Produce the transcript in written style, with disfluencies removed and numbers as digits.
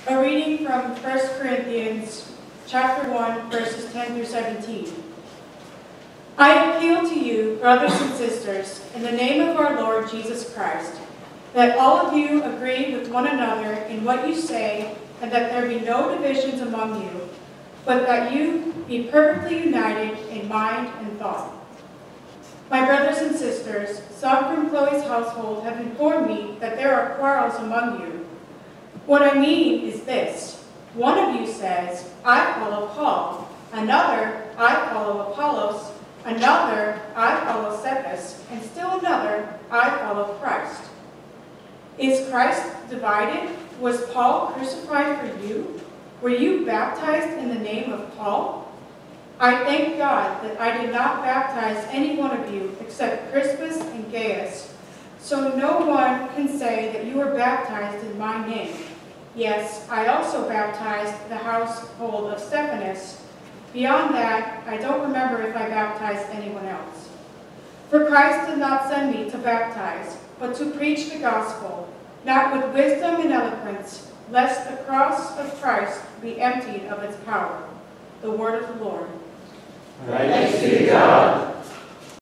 A reading from 1 Corinthians chapter 1, verses 10 through 17. I appeal to you, brothers and sisters, in the name of our Lord Jesus Christ, that all of you agree with one another in what you say, and that there be no divisions among you, but that you be perfectly united in mind and thought. My brothers and sisters, some from Chloe's household have informed me that there are quarrels among you. What I mean is this: one of you says, I follow Paul, another, I follow Apollos, another, I follow Cephas, and still another, I follow Christ. Is Christ divided? Was Paul crucified for you? Were you baptized in the name of Paul? I thank God that I did not baptize any one of you except Crispus and Gaius, so no one can say that you were baptized in my name. Yes, I also baptized the household of Stephanas. Beyond that, I don't remember if I baptized anyone else. For Christ did not send me to baptize, but to preach the gospel, not with wisdom and eloquence, lest the cross of Christ be emptied of its power. The word of the Lord. Thanks be to God.